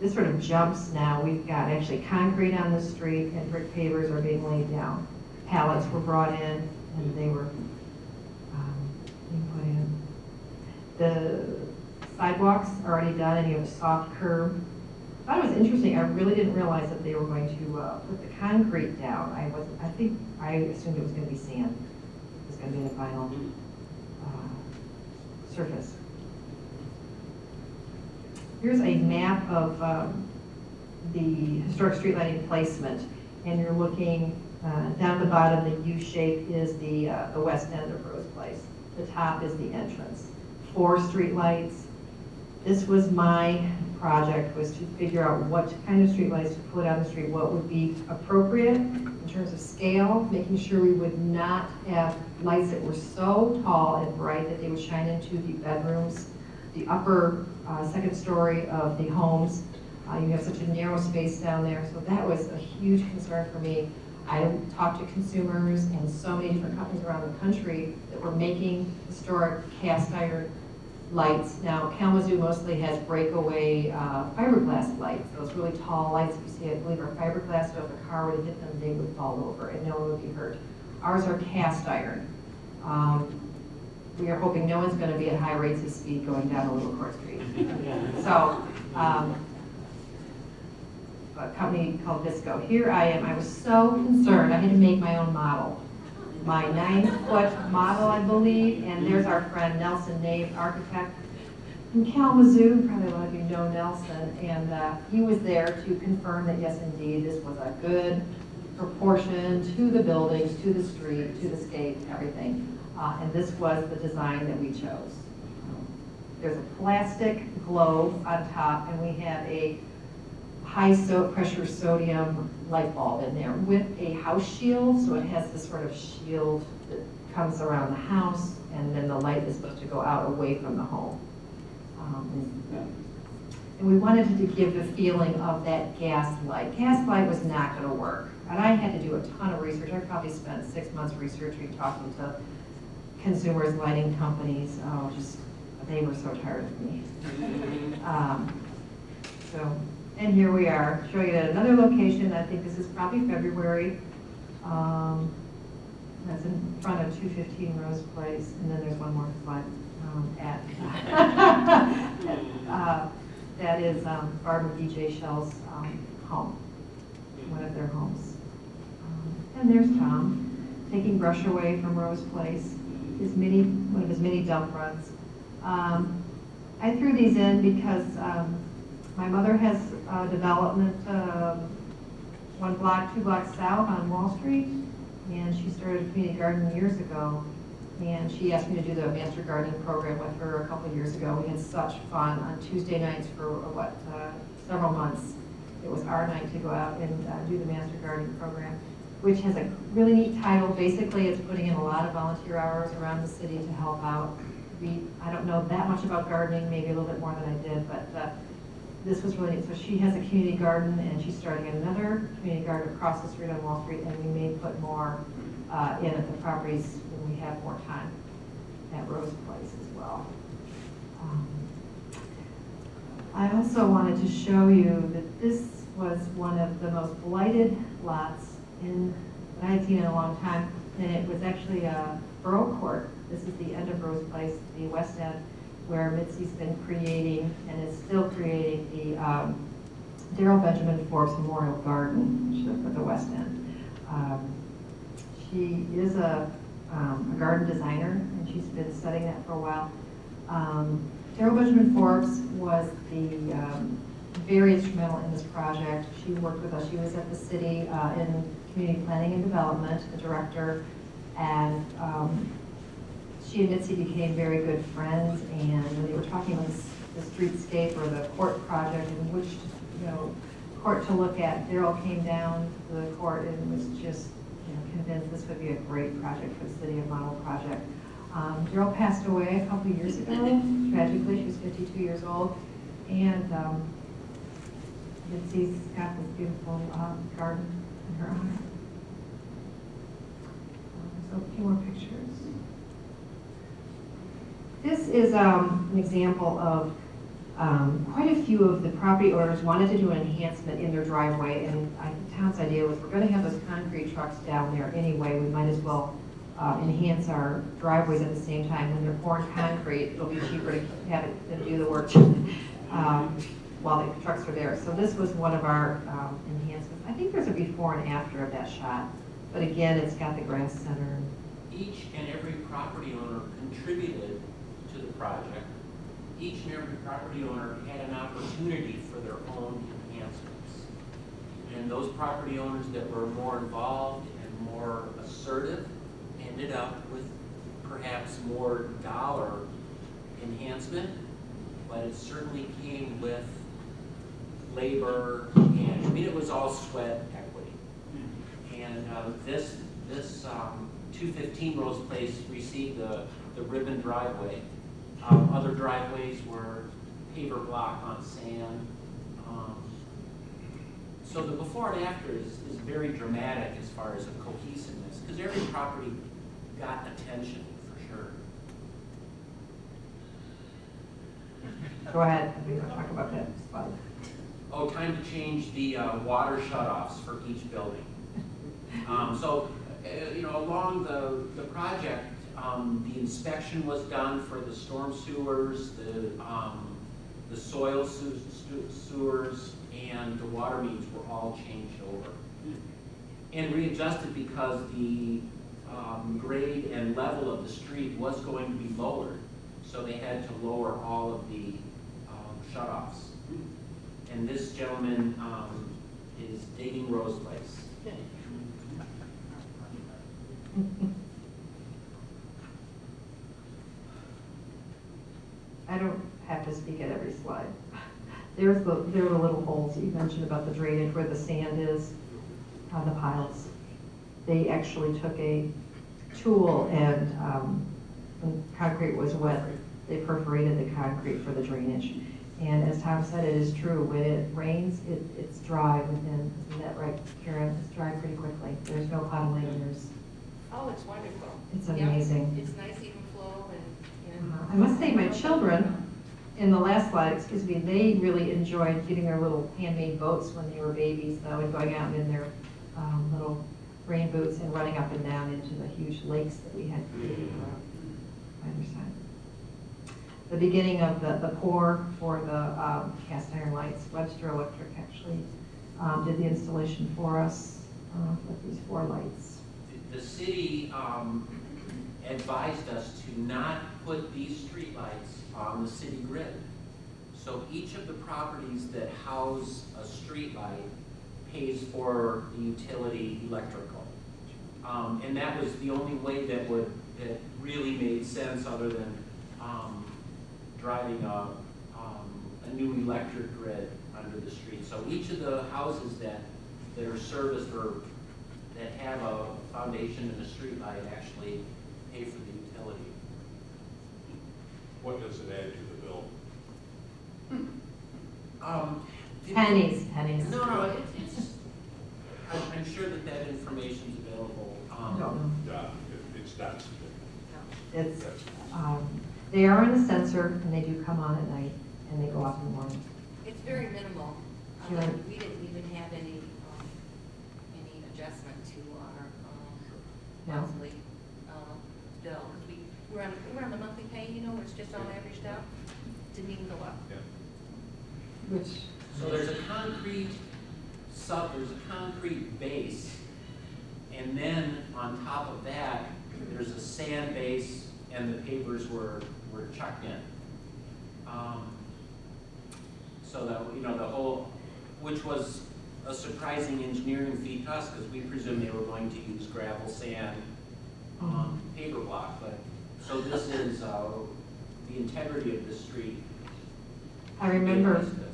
this sort of jumps now. We've got actually concrete on the street and brick pavers are being laid down. Pallets were brought in and they were being put in. The sidewalks are already done and you have a soft curb. I thought it was interesting. I really didn't realize that they were going to put the concrete down. I assumed it was going to be sand. It was going to be the final surface. Here's a map of the historic street lighting placement, and you're looking down the bottom. The U shape is the west end of Rose Place. The top is the entrance. 4 street lights. This was my project, was to figure out what kind of street lights to put on the street, what would be appropriate in terms of scale, making sure we would not have lights that were so tall and bright that they would shine into the bedrooms, the upper second story of the homes. You have such a narrow space down there, so that was a huge concern for me. I talked to consumers and so many different companies around the country that were making historic cast iron lights. Now, Kalamazoo mostly has breakaway fiberglass lights. Those really tall lights you see, I believe, are fiberglass, so if a car would have hit them, they would fall over and no one would be hurt. Ours are cast iron. We are hoping no one's going to be at high rates of speed going down a Little Court Street. So, a company called Visco. Here I am. I was so concerned. I had to make my own model. My 9-foot model, I believe, and there's our friend Nelson Nave, architect from Kalamazoo. Probably a lot of you know Nelson, and he was there to confirm that yes, indeed, this was a good proportion to the buildings, to the street, to the scape, everything. And this was the design that we chose. There's a plastic globe on top, and we have a high pressure sodium light bulb in there with a house shield, so it has this sort of shield that comes around the house, and then the light is supposed to go out away from the home. And we wanted to give the feeling of that gas light. Gas light was not going to work, and I had to do a ton of research. I probably spent 6 months researching, talking to consumers, lighting companies. Oh, just they were so tired of me. And here we are, showing it at another location. I think this is probably February. That's in front of 215 Rose Place, and then there's one more slide that is Barb and BJ Shell's home, one of their homes. And there's Tom taking brush away from Rose Place, one of his mini dump runs. I threw these in because my mother has a development 2 blocks south on Wall Street, and she started a community garden years ago, and she asked me to do the master gardening program with her a couple of years ago. We had such fun on Tuesday nights for several months. It was our night to go out and do the master gardening program, which has a really neat title. Basically, it's putting in a lot of volunteer hours around the city to help out. I don't know that much about gardening, maybe a little bit more than I did, but this was really neat. So she has a community garden, and she's starting another community garden across the street on Wall Street, and we may put more in at the properties when we have more time at Rose Place as well. I also wanted to show you that this was one of the most blighted lots that I had seen in a long time, and it was actually a borough court. This is the end of Rose Place, the west end, where Mitzi's been creating and is still creating the Darrell Benjamin Forbes Memorial Garden at the west end. She is a garden designer, and she's been studying that for a while. Darrell Benjamin Forbes was very instrumental in this project. She worked with us. She was at the city in community planning and development, the director, and she and Mitzi became very good friends, and when they were talking about the streetscape or the court project and which court to look at, Darrell came down to the court and was just convinced this would be a great project for the city, a model project. Darrell passed away a couple of years ago, tragically. She was 52 years old, and Mitzi's got this beautiful garden in her honor. So a few more pictures. This is an example of quite a few of the property owners wanted to do an enhancement in their driveway, and the town's idea was we're going to have those concrete trucks down there anyway, we might as well enhance our driveways at the same time. When they're pouring concrete, it'll be cheaper to have it than do the work while the trucks are there. So this was one of our enhancements. I think there's a before and after of that shot, but again, it's got the grass center. Each and every property owner contributed to the project. Each and every property owner had an opportunity for their own enhancements. And those property owners that were more involved and more assertive ended up with perhaps more dollar enhancement, but it certainly came with labor, and I mean, it was all sweat equity. And this 215 Rose Place received the ribbon driveway. Other driveways were paver block on sand. So the before and after is very dramatic as far as a cohesiveness, because every property got attention for sure. Go ahead, we can talk about that slide. Oh, time to change the water shutoffs for each building. Along the project, the inspection was done for the storm sewers, the soil sewers, and the water mains were all changed over and readjusted because the grade and level of the street was going to be lowered, so they had to lower all of the shutoffs. And this gentleman is digging Rose Place. I don't have to speak at every slide. There are the little holes you mentioned about the drainage where the sand is on the piles. They actually took a tool and when concrete was wet, they perforated the concrete for the drainage. And as Tom said, it is true. When it rains, it's dry within, isn't that right, Karen? It's dry pretty quickly. There's no puddling. Oh, it's wonderful. It's amazing. It's nice even flow and I must say my children, in the last slide, excuse me, they really enjoyed getting their little handmade boats when they were babies, though, and going out in their little rain boots and running up and down into the huge lakes that we had created around my other side. The beginning of the pour for the cast iron lights, Webster Electric actually did the installation for us with these 4 lights. The city advised us to not put these street lights on the city grid. So each of the properties that house a street light pays for the utility electrical. And that was the only way that really made sense, other than driving a new electric grid under the street. So each of the houses that are serviced or that have a foundation and a street light actually pay for the utility. What does it add to the bill? Pennies. No, it's I'm sure that information is available. I don't know. Yeah, it's not significant. It's, they are in a sensor, and they do come on at night, and they go off in the morning. it's very minimal. Sure. We didn't even have any adjustment to our No. monthly bill. We're on the monthly pay, where it's just all averaged out. Didn't even go up. Yeah. Which, So there's a concrete there's a concrete base, and then on top of that, there's a sand base, and the pavers were chucked in. So that, the whole, which was a surprising engineering feat to us, because we presumed they were going to use gravel, sand, paver block. But so this is the integrity of the street. I remember This.